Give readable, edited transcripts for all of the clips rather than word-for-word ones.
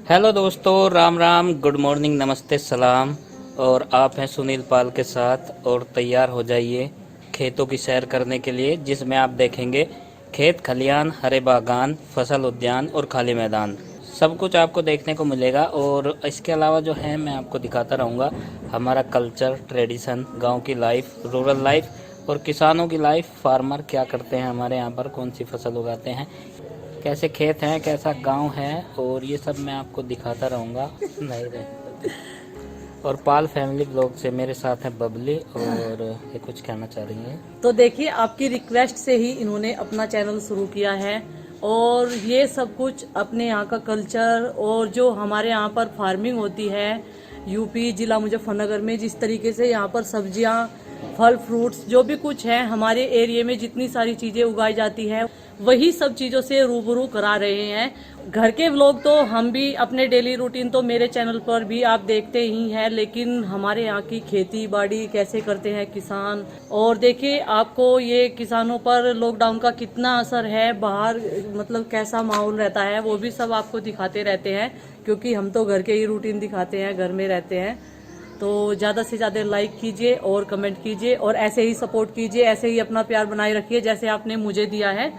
Hello दोस्तों, Ram Ram, good morning, नमस्ते, सलाम। और आप हैं सुनील पाल के साथ और तैयार हो जाइए खेतों की सैर करने के लिए, जिसमें आप देखेंगे खेत खलियान, हरे बागान, फसल उद्यान और खाली मैदान। सब कुछ आपको देखने को मिलेगा। और इसके अलावा जो है मैं आपको दिखाता रहूँगा हमारा कल्चर, ट्रेडिशन, गांव की लाइफ, रूरल लाइफ और किसानों की लाइफ। फार्मर क्या करते हैं हमारे यहाँ पर, कौन सी फसल उगाते हैं, कैसे खेत हैं, कैसा गांव है, और ये सब मैं आपको दिखाता रहूँगा। नहीं रहे। और पाल फैमिली ब्लॉग से मेरे साथ है बबली, और ये कुछ कहना चाह रही है। तो देखिए, आपकी रिक्वेस्ट से ही इन्होंने अपना चैनल शुरू किया है और ये सब कुछ अपने यहाँ का कल्चर और जो हमारे यहाँ पर फार्मिंग होती है यूपी जिला मुजफ्फरनगर में, जिस तरीके से यहाँ पर सब्जियाँ, फल, फ्रूट्स जो भी कुछ है हमारे एरिया में जितनी सारी चीजें उगाई जाती है, वही सब चीजों से रूबरू करा रहे हैं। घर के व्लॉग तो हम भी अपने डेली रूटीन तो मेरे चैनल पर भी आप देखते ही हैं, लेकिन हमारे यहाँ की खेती बाड़ी कैसे करते हैं किसान, और देखिए आपको ये किसानों पर लॉकडाउन का कितना असर है, बाहर मतलब कैसा माहौल रहता है, वो भी सब आपको दिखाते रहते हैं, क्योंकि हम तो घर के ही रूटीन दिखाते हैं, घर में रहते हैं। तो ज़्यादा से ज़्यादा लाइक कीजिए और कमेंट कीजिए और ऐसे ही सपोर्ट कीजिए, ऐसे ही अपना प्यार बनाए रखिए जैसे आपने मुझे दिया है।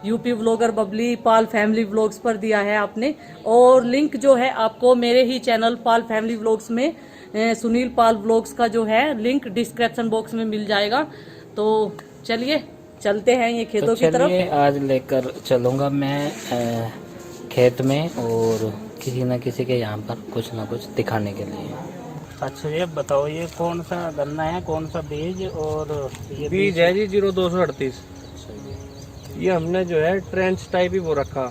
यूपी व्लॉगर बबली पाल फैमिली व्लॉग्स पर दिया है आपने, और लिंक जो है आपको मेरे ही चैनल पाल फैमिली व्लॉग्स में सुनील पाल व्लॉग्स का जो है लिंक डिस्क्रिप्शन बॉक्स में मिल जाएगा। तो चलिए चलते हैं ये खेतों की तरफ। आज लेकर चलूँगा मैं खेत में, और किसी न किसी के यहाँ पर कुछ ना कुछ दिखाने के लिए। अच्छा, ये बताओ ये कौन सा गन्ना है, कौन सा बीज? और ये बीज है जी 0238। ये हमने जो है ट्रेंच टाइप ही वो रखा।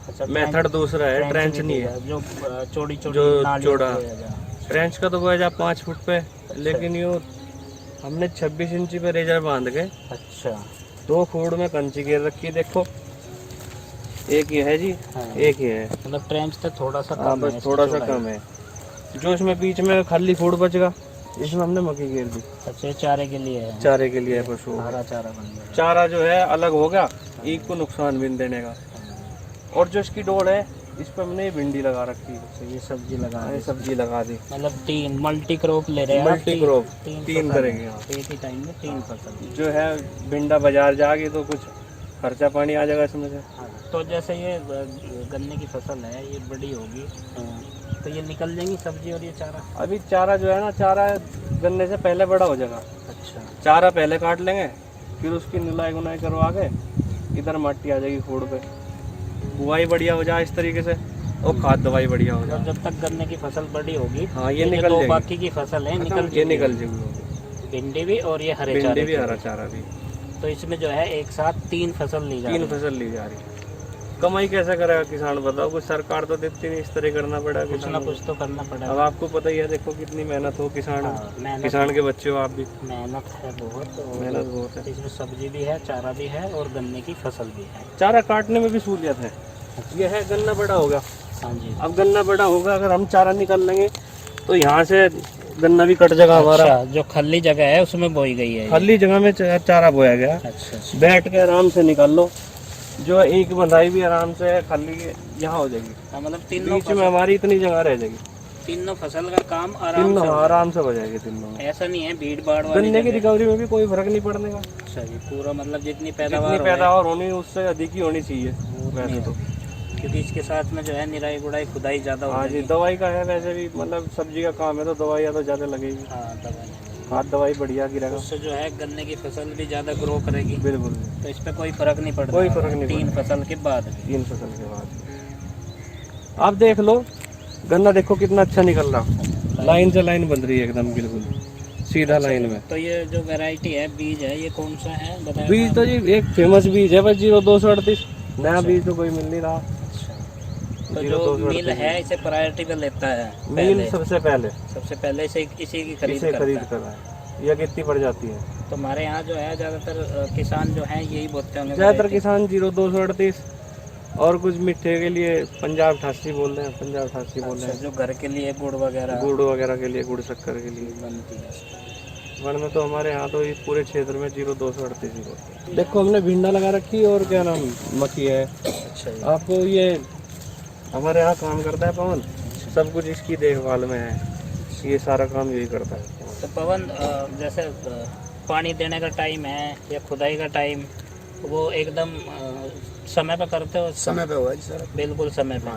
अच्छा, मेथड दूसरा है, ट्रेंच नहीं है जो चौड़ी चौड़ी जो नाली चौड़ा। होती है। ट्रेंच का तो बोया जा 5 फुट पे, लेकिन यो हमने 26 इंची पे रेजर बांध के अच्छा, 2 फुट में कंची घेर रखी। देखो एक ये है जी, हाँ। एक ये है। मतलब ट्रेंच से थोड़ा सा हाँ कम है, बस थोड़ा सा इसकी कम है। जो इसमें बीच में खाली फुट बचेगा, इसमें हमने मक्की घेर दी। अच्छा, ये चारे के लिए है, चारे के लिए पशु। हरा चारा बन गया। चारा जो है अलग हो गया, ईख को नुकसान भी नहीं देने का। और जो इसकी डोर है, इस पर हमने ये भिंडी लगा रखी है। तो ये सब्जी लगा ये दी। सब्जी लगा दी। मतलब 3 मल्टी क्रॉप ले रहे हैं आप? मल्टी क्रॉप 3 3 करेंगे आप। एक ही टाइम में 3 फसल। जो है भिंडा बाजार जाएगी तो कुछ खर्चा पानी आ जाएगा इसमें से। हाँ, तो जैसे ये गन्ने की फसल है, ये बड़ी होगी तो ये निकल जाएंगी सब्जी और ये चारा? अभी चारा जो है ना, चारा गन्ने से पहले बड़ा हो जाएगा। अच्छा, चारा पहले काट लेंगे, फिर उसकी निलाई गुनाई करवा के इधर मट्टी आ जाएगी फूड पे, बुआई बढ़िया हो जाए इस तरीके से, और खाद दवाई बढ़िया हो तो जाए। जब तक गन्ने की फसल बड़ी होगी, हाँ ये जो निकल दो जाएगी। बाकी की फसल है ये निकल जाएगी। भिंडी भी और ये हरे भिंडी चारे भी, की। हरा चारा भी। तो इसमें जो है एक साथ 3 फसल ली जा रही 3 है। फसल ली जा रही है। कमाई कैसे करेगा किसान बताओ? कुछ सरकार तो देती नहीं, इस तरह करना पड़ेगा कुछ किसान ना को। कुछ तो करना अब पड़ेगा। आपको पता ही है, देखो कितनी मेहनत हो किसान। हाँ, मेहनत किसान के बच्चे हो आप भी। मेहनत है बहुत, और मेहनत बहुत है। इसमें सब्जी भी है, चारा भी है और गन्ने की फसल भी है। चारा काटने में भी सहूलियत है। ये है गन्ना बड़ा होगा। हाँ जी। अब गन्ना बड़ा होगा, अगर हम चारा निकाल लेंगे तो यहाँ से गन्ना भी कट जाएगा हमारा। अच्छा, जो खाली जगह है उसमें बोई गई है ये। खाली जगह में चारा बोया गया। अच्छा, बैठ के आराम से निकाल लो। जो एक बंधाई भी आराम से खाली यहाँ हो जाएगी। हाँ, मतलब तीनों बीच में हमारी इतनी जगह रह जाएगी। तीनों फसल का काम आराम तीनों से हो आराम से हो जाएगी तीनों में। जाएगा। ऐसा नहीं है भीड़ भाड़ वाली गन्ने की जगह। रिकवरी में भी कोई फर्क नहीं पड़ने का। अच्छा जी, पूरा मतलब जितनी जितनी पैदावार हो पैदावार होनी उससे अधिक ही होनी चाहिए उतनी वैसे तो। क्योंकि इसके साथ में जो है निराई गुड़ाई खुदाई ज्यादा हो हाँ जी, जाएगी। दवाई का है वैसे भी, मतलब सब्जी का काम है तो दवाई तो ज्यादा लगेगी। हाँ, दवाई खाद दवाई बढ़िया गिरेगा। उससे जो है गन्ने की फसल भी ज्यादा ग्रो करेगी। बिल्कुल तो इस पे कोई फर्क नहीं पड़ता। कोई फर्क नहीं 3 फसल के बाद भी। 3 फसल के बाद आप देख लो, गन्ना देखो कितना अच्छा निकल रहा, लाइन से लाइन बन रही है एकदम बिल्कुल सीधा लाइन में। तो ये जो वैरायटी है, बीज है, ये कौन सा है बताया? बीज तो जी एक फेमस बीज है बस 0238। नया बीज तो कोई मिल नहीं रहा। तो जो मिल है इसे प्रायोरिटी पे लेता है मिल पहले। सबसे पहले इसे इसी की खरीद इसे करता खरीद है। कर रहा है। यह कितनी पड़ जाती है? तो हमारे यहाँ जो है ज्यादातर किसान जो है यही बोलते होंगे ज्यादातर variety। किसान 0238 और कुछ मीठे के लिए पंजाब 88 बोल रहे हैं। पंजाब 88 बोल रहे अच्छा, जो घर के लिए गुड़ वगैरह हैं, गुड़ वगैरह के लिए, गुड़ शक्कर के लिए बनती है। वरना तो हमारे यहाँ तो इस पूरे क्षेत्र में 0238 ही बोलते हैं। देखो हमने भिंडा लगा रखी और क्या नाम मक्की है। अच्छा जी। आपको ये हमारे यहाँ काम करता है पवन, सब कुछ इसकी देखभाल में है, ये सारा काम यही करता है। तो पवन जैसे पानी देने का टाइम है या खुदाई का टाइम, वो एकदम समय पे करते हो? समय पे हुआ जी सर। बिल्कुल समय पे।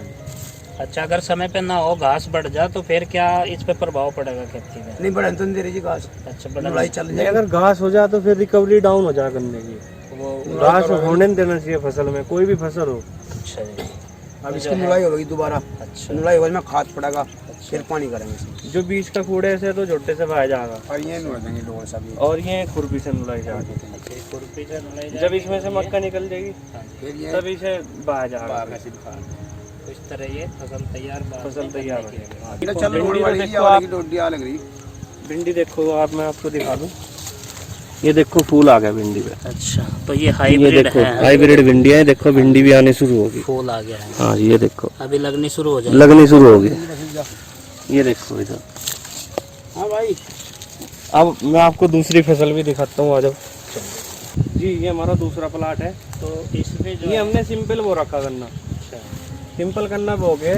अच्छा, अगर समय पे ना हो, घास बढ़ जा, तो फिर क्या इस पे प्रभाव पड़ेगा खेती में? नहीं बढ़न तो नहीं दे रही जी घास, अच्छा, बढ़ लड़ाई चल नहीं, जाए। अगर घास हो जाए तो फिर रिकवरी डाउन हो जाए गन्ने की, वो घास होने नहीं देना चाहिए फसल में, कोई भी फसल हो। अच्छा जी। अब इसकी लड़ाई होगी दोबारा, अच्छा लड़ाई होगी में खाद पड़ेगा, फिर पानी करेंगे इसमें। जो बीच का कूड़े से तो झोटे से बहाया जाएगा, और ये भी हो जाएंगे लोगों सब। और ये खुरपी से नुलाई जाएगी। अच्छा, खुरपी से नुलाई जब जाएगी। इसमें से मक्का निकल जाएगी फिर ये तब इसे बहाया जाएगा। तो इस तरह ये फसल तैयार फसल तैयार हो जाएगी। चल भिंडी रोड तो वाली देखो आप, डोडिया लग रही। भिंडी देखो आप, मैं आपको दिखा दूं, ये देखो फूल आ गया भिंडी पे। अच्छा, तो ये ये हाइब्रिड देखो है, हाइब्रिड भिंडी है, देखो भिंडी भी आने शुरू होगी। फूल आ गया है, हाँ ये देखो अभी लगनी शुरू हो जाएगी। लगनी शुरू होगी, ये देखो इधर। हाँ भाई, अब मैं आपको दूसरी फसल भी दिखाता हूँ, आ जाओ जी। ये हमारा दूसरा प्लाट है, तो इसमें जो ये हमने सिंपल वो रखा गन्ना, अच्छा, सिंपल गन्ना बो के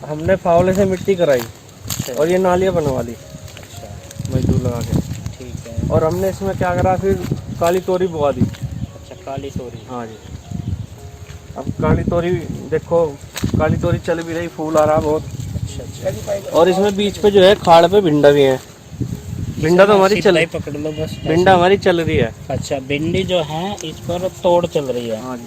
हमने फावड़े से मिट्टी कराई अच्छा, और ये नालियाँ बनवा ली अच्छा, मजदूर लगा के, ठीक है। और हमने इसमें क्या करा, फिर काली तोरी बोआ दी। अच्छा, काली तोरी। हाँ जी, अब काली तोरी देखो, काली तोरी चल भी रही, फूल आ रहा बहुत। अच्छा, अच्छा, और इसमें बीच पे जो है खाड़ पे भिंडा भी है, भिंडा तो हमारी चल, पकड़ लो बस। भिंडा हमारी चल रही है। अच्छा, भिंडी जो है इस पर तोड़ चल रही है, हाँ जी,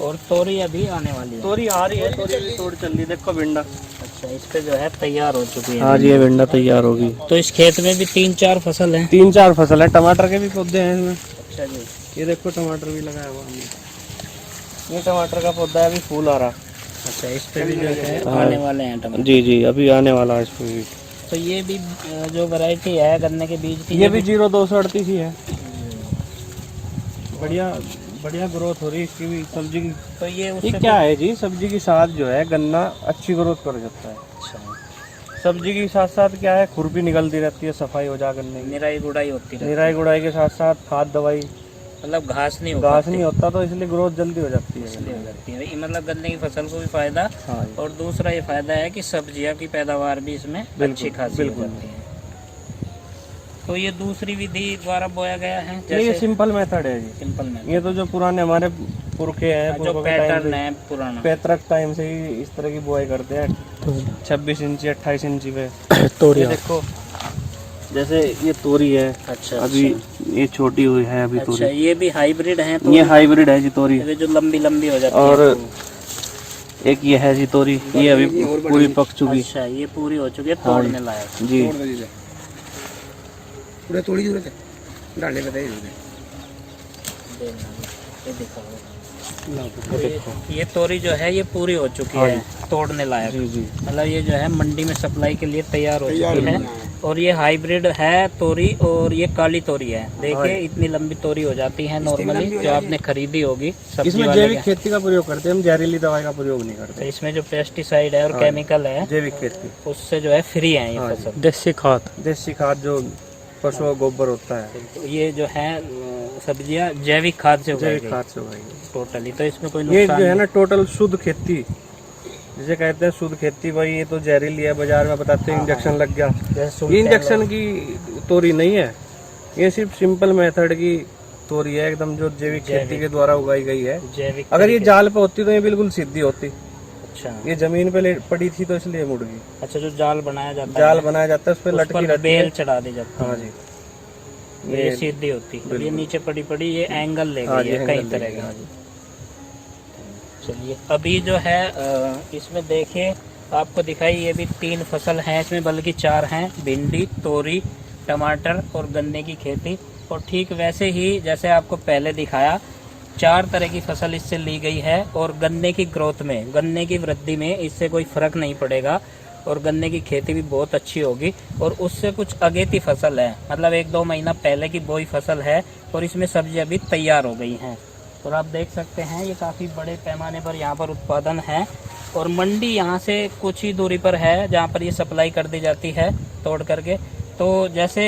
और तोरी अभी आने वाली है। तोरी आ रही है, तोरी भी तोड़ चल रही है, देखो भिंडा। अच्छा, इस पे जो है तैयार हो चुकी है। हाँ जी, ये भिंडा तैयार होगी। तो इस खेत में भी 3-4 फसल है। 3-4 फसल है, टमाटर के भी पौधे हैं इसमें। अच्छा जी। ये देखो टमाटर भी लगाया हुआ हमने, ये टमाटर का पौधा है, अभी फूल आ रहा। अच्छा, इस पे भी जो है हाँ। आने वाले हैं टमाटर। जी जी, अभी आने वाला है इसमें भी। तो ये भी जो वैरायटी है गन्ने के बीज की, ये भी 0238 ही है, बढ़िया बढ़िया ग्रोथ हो रही है इसकी भी, सब्जी की। तो ये ये उससे क्या है जी, सब्जी के साथ जो है गन्ना अच्छी ग्रोथ कर जाता है। अच्छा, सब्जी के साथ साथ क्या है, खुरपी निकलती रहती है, सफाई हो जा गन्ने की, निराई गुड़ाई होती रहती है। निराई गुड़ाई के साथ साथ खाद दवाई, मतलब घास नहीं घास होती, नहीं होता तो इसलिए ग्रोथ जल्दी हो जाती है। इसलिए हो जाती है। ये मतलब गन्ने की फसल को भी फायदा, हाँ जी, और दूसरा ये फायदा है कि सब्जियां की पैदावार भी इसमें अच्छी खासी हो बिल्कुल। जाती है। तो ये दूसरी विधि द्वारा बोया गया है, नहीं, ये जैसे सिंपल मेथड है जी। सिंपल में ये तो जो पुराने हमारे पुरखे हैं, जो पुरखों के टाइम पैटर्न से, है पुराना, पैतृक टाइम से ही इस तरह की बुआई करते हैं, 26 इंची 28 इंची पे। तोरी। ये देखो, जैसे ये तोरी है, अच्छा, अभी अच्छा। ये छोटी हुई है अभी अच्छा, तोरी, ये भी हाइब्रिड है तो ये हाइब्रिड है जी तोरी। ये जो लंबी लंबी हो जाती और है। एक ये है जी तोरी, ये अभी पूरी पक चुकी। अच्छा, ये पूरी हो चुकी है, हाँ तोड़ने लायक। जी, तोड़ दीजिए, पूरे तोड़ी जरूरत है, डालने पे ये दिखाओ। तो ये तोरी जो है ये पूरी हो चुकी हाँ है, तोड़ने लायक। जी जी, मतलब ये जो है मंडी में सप्लाई के लिए तैयार हो तैयार चुकी है। है। और ये हाइब्रिड है तोरी, और ये काली तोरी है। हाँ देखिए इतनी लंबी तोरी हो जाती है नॉर्मली, लंबी हो जो आपने खरीदी होगी सब्जी इसमें वाले जैविक के। खेती का प्रयोग करते हैं हम, जहरीली दवाई का प्रयोग नहीं तो करते। इसमें जो पेस्टिसाइड है और केमिकल है, जैविक खेती, उससे जो है फ्री है ये हाँ फसल। देसी खाद जो पशुओं का गोबर होता है, तो ये जो है सब्जियां जैविक खाद से उगाई जैविक गई खाद से उगाई टोटली, तो इसमें कोई ये नुकसान जो है नहीं। ना टोटल शुद्ध खेती, जिसे कहते हैं शुद्ध खेती। भाई ये तो जहरीली है, बाजार में बताते हैं इंजेक्शन लग गया, जैसे ये इंजेक्शन की तोरी नहीं है, ये सिर्फ सिंपल मेथड की तोरी है एकदम, जो जैविक खेती के द्वारा उगाई गई है। जैविक। अगर ये जाल पे होती तो ये बिल्कुल सीधी होती, अच्छा, ये जमीन पे पड़ी थी तो इसलिए मुड़ गई। अच्छा, जो जाल बनाया जाता जाल है, बनाया जाता है, उस पर उस लटकी पर रहती बेल है। चढ़ा दी जाती हाँ है। जी, ये सीधी होती है, ये नीचे पड़ी पड़ी ये एंगल ले हाँ गई जी, है कई एंगल तरह देगी, हाँ की। जी। चलिए, अभी जो है इसमें देखिए आपको दिखाई, ये भी 3 फसल हैं इसमें, बल्कि 4 हैं। भिंडी, तोरी, टमाटर और गन्ने की खेती। और ठीक वैसे ही जैसे आपको पहले दिखाया, 4 तरह की फसल इससे ली गई है। और गन्ने की ग्रोथ में, गन्ने की वृद्धि में इससे कोई फर्क नहीं पड़ेगा, और गन्ने की खेती भी बहुत अच्छी होगी। और उससे कुछ अगेती फसल है, मतलब 1-2 महीना पहले की बोई फसल है, और इसमें सब्जियां भी तैयार हो गई हैं। और आप देख सकते हैं ये काफ़ी बड़े पैमाने पर यहाँ पर उत्पादन है। और मंडी यहाँ से कुछ ही दूरी पर है, जहाँ पर ये सप्लाई कर दी जाती है तोड़ करके। तो जैसे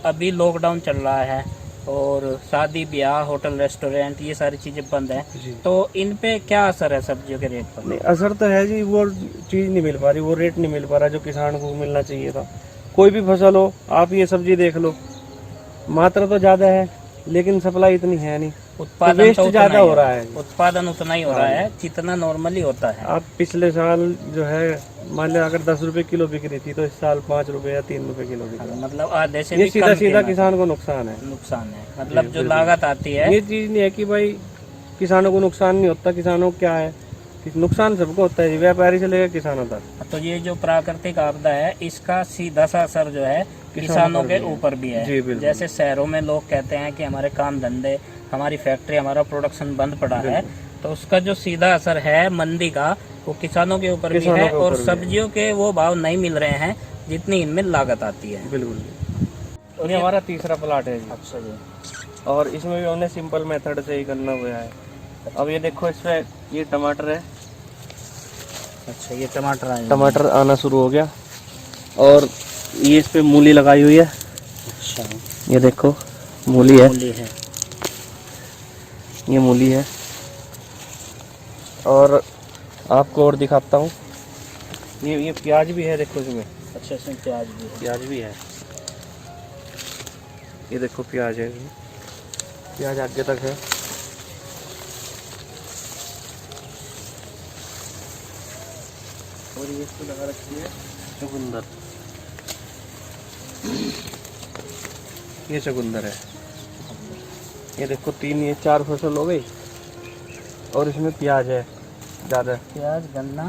अभी लॉकडाउन चल रहा है, और शादी ब्याह होटल रेस्टोरेंट ये सारी चीजें बंद हैं, जी। तो इन पे क्या असर है सब्जियों के रेट पर? नहीं, असर तो है जी, वो चीज़ नहीं मिल पा रही, वो रेट नहीं मिल पा रहा जो किसान को मिलना चाहिए था। कोई भी फसल हो, आप ये सब्जी देख लो, मात्रा तो ज़्यादा है लेकिन सप्लाई इतनी है नहीं, उत्पादन वेस्ट तो उतना ज़्यादा ही हो रहा है। उत्पादन उतना ही हो रहा है जितना नॉर्मली होता है। आप पिछले साल जो है मान लिया अगर 10 रुपए किलो बिक रही थी तो इस साल 5 रुपए या 3 रुपए किलो बिक रहा है। मतलब आधे से ये भी सीधा कम सीधा कीमत किसान को नुकसान है। नुकसान है, मतलब जो लागत आती है। ये चीज़ नहीं है कि भाई किसानों को नुकसान नहीं होता, किसानों को क्या है कि नुकसान सबको होता है, व्यापारी से लेकर किसानों तक। तो ये जो प्राकृतिक आपदा है इसका सीधा सा असर जो है किसानों के ऊपर भी जी, है। बिल्कुल। जैसे शहरों में लोग कहते हैं कि हमारे काम धंधे, हमारी फैक्ट्री, हमारा प्रोडक्शन बंद पड़ा है, तो उसका जो सीधा असर है मंदी का वो किसानों के ऊपर भी है, और सब्जियों के वो भाव नहीं मिल रहे हैं जितनी इनमें लागत आती है। बिल्कुल। और ये हमारा तीसरा प्लाट है जी। अच्छा जी। और इसमें भी हमने सिंपल मेथड से ही करना हुआ है। अब ये देखो, इसमें ये टमाटर है, अच्छा ये टमाटर आए। टमाटर आना शुरू हो गया, और ये इस पे मूली लगाई हुई है। अच्छा ये देखो मूली है, मूली है। ये मूली है। और आपको और दिखाता हूँ, ये प्याज भी है, देखो इसमें अच्छा इसमें प्याज भी है। प्याज भी है। ये देखो प्याज है, प्याज आगे तक है। और ये इसको लगा रखी है चुकंदर, ये चुकंदर है। ये देखो ये 4 फसल हो गई, और इसमें प्याज है ज़्यादा। प्याज गन्ना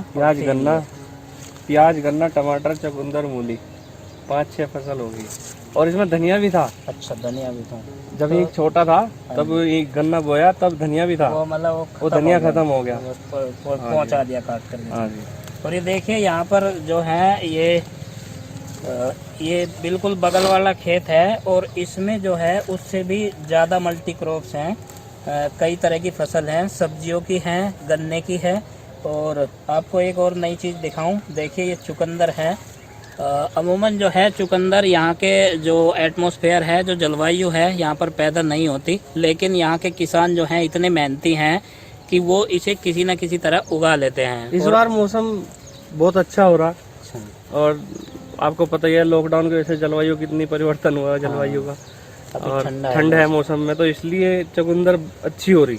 प्याज गन्ना टमाटर चुकंदर मूली, 5-6 फसल होगी। और इसमें धनिया भी था। अच्छा धनिया भी था। जब ये छोटा था तब ये गन्ना बोया, तब धनिया भी था, वो मतलब वो धनिया खत्म हो गया। पहुंचा दिया काट कर। हाँ जी। और ये देखिए यहाँ पर जो है ये बिल्कुल बगल वाला खेत है, और इसमें जो है उससे भी ज़्यादा मल्टी क्रॉप्स हैं। कई तरह की फसल हैं, सब्जियों की हैं, गन्ने की है। और आपको एक और नई चीज़ दिखाऊं, देखिए ये चुकंदर है। अमूमन जो है चुकंदर यहाँ के जो एटमॉस्फेयर है, जो जलवायु है, यहाँ पर पैदा नहीं होती, लेकिन यहाँ के किसान जो हैं इतने मेहनती हैं कि वो इसे किसी न किसी तरह उगा लेते हैं। इस बार मौसम बहुत अच्छा हो रहा, और आपको पता ही है लॉकडाउन की वजह से जलवायु कितनी परिवर्तन हुआ है जलवायु का, और ठंड है मौसम में, तो इसलिए चुकंदर अच्छी हो रही,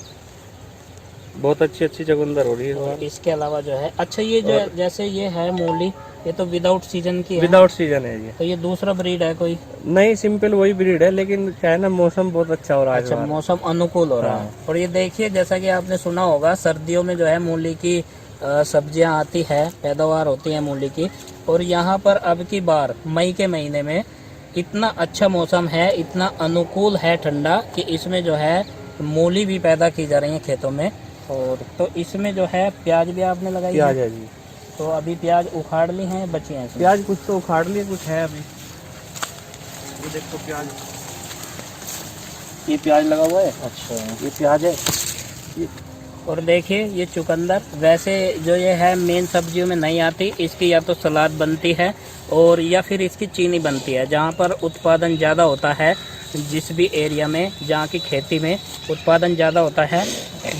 बहुत अच्छी चुकंदर हो रही है इस बार। इसके अलावा जो है अच्छा ये जो जैसे ये है मूली, ये तो विदाउट सीजन की है। विदाउट सीजन है ये। तो ये दूसरा ब्रीड है कोई? नहीं, सिंपल वही ब्रीड है, लेकिन क्या है ना, मौसम बहुत अच्छा हो रहा है। अच्छा मौसम अनुकूल हो रहा है। और ये देखिए जैसा कि आपने सुना होगा सर्दियों में जो है मूली की सब्जियां आती है, पैदावार होती है मूली की। और यहाँ पर अब की बार मई के महीने में इतना अच्छा मौसम है, इतना अनुकूल है ठंडा, कि इसमें जो है मूली भी पैदा की जा रही है खेतों में। और तो इसमें जो है प्याज भी आपने लगाई प्याज है जी। तो अभी प्याज उखाड़ ली हैं, बची हैं इसमें? प्याज कुछ तो उखाड़ लिए, कुछ है अभी। ये देखो प्याज, ये प्याज लगा हुआ है। अच्छा ये प्याज है। और देखिए ये चुकंदर, वैसे जो ये है मेन सब्जियों में नहीं आती, इसकी या तो सलाद बनती है और या फिर इसकी चीनी बनती है। जहाँ पर उत्पादन ज़्यादा होता है, जिस भी एरिया में जहाँ की खेती में उत्पादन ज़्यादा होता है,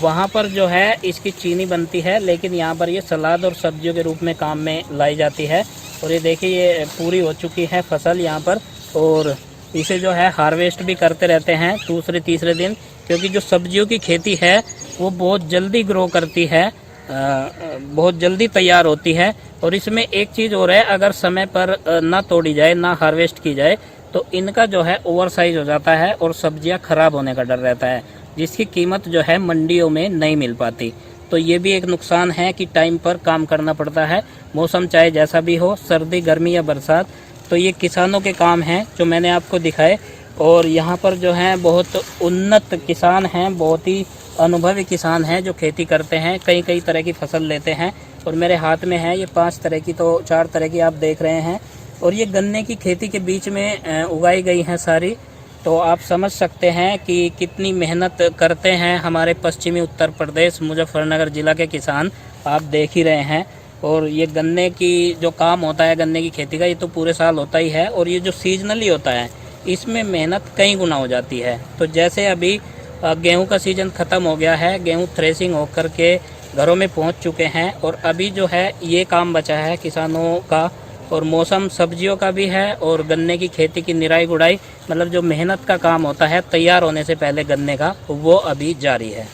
वहाँ पर जो है इसकी चीनी बनती है, लेकिन यहाँ पर ये सलाद और सब्जियों के रूप में काम में लाई जाती है। और ये देखिए ये पूरी हो चुकी है फसल यहाँ पर, और इसे जो है हार्वेस्ट भी करते रहते हैं दूसरे तीसरे दिन, क्योंकि जो सब्जियों की खेती है वो बहुत जल्दी ग्रो करती है, बहुत जल्दी तैयार होती है। और इसमें एक चीज़ और है, अगर समय पर ना तोड़ी जाए, ना हार्वेस्ट की जाए, तो इनका जो है ओवर साइज हो जाता है और सब्जियां खराब होने का डर रहता है, जिसकी कीमत जो है मंडियों में नहीं मिल पाती। तो ये भी एक नुकसान है कि टाइम पर काम करना पड़ता है, मौसम चाहे जैसा भी हो, सर्दी गर्मी या बरसात। तो ये किसानों के काम हैं जो मैंने आपको दिखाए। और यहाँ पर जो है बहुत उन्नत किसान हैं, बहुत ही अनुभवी किसान हैं जो खेती करते हैं, कई कई तरह की फसल लेते हैं। और मेरे हाथ में है ये 5 तरह की, तो 4 तरह की आप देख रहे हैं। और ये गन्ने की खेती के बीच में उगाई गई हैं सारी। तो आप समझ सकते हैं कि कितनी मेहनत करते हैं हमारे पश्चिमी उत्तर प्रदेश मुजफ्फरनगर ज़िला के किसान, आप देख ही रहे हैं। और ये गन्ने की जो काम होता है, गन्ने की खेती का, ये तो पूरे साल होता ही है। और ये जो सीजनली होता है, इसमें मेहनत कई गुना हो जाती है। तो जैसे अभी गेहूं का सीजन ख़त्म हो गया है, गेहूं थ्रेसिंग होकर के घरों में पहुंच चुके हैं और अभी जो है ये काम बचा है किसानों का। और मौसम सब्जियों का भी है और गन्ने की खेती की निराई गुड़ाई, मतलब जो मेहनत का काम होता है तैयार होने से पहले गन्ने का, वो अभी जारी है।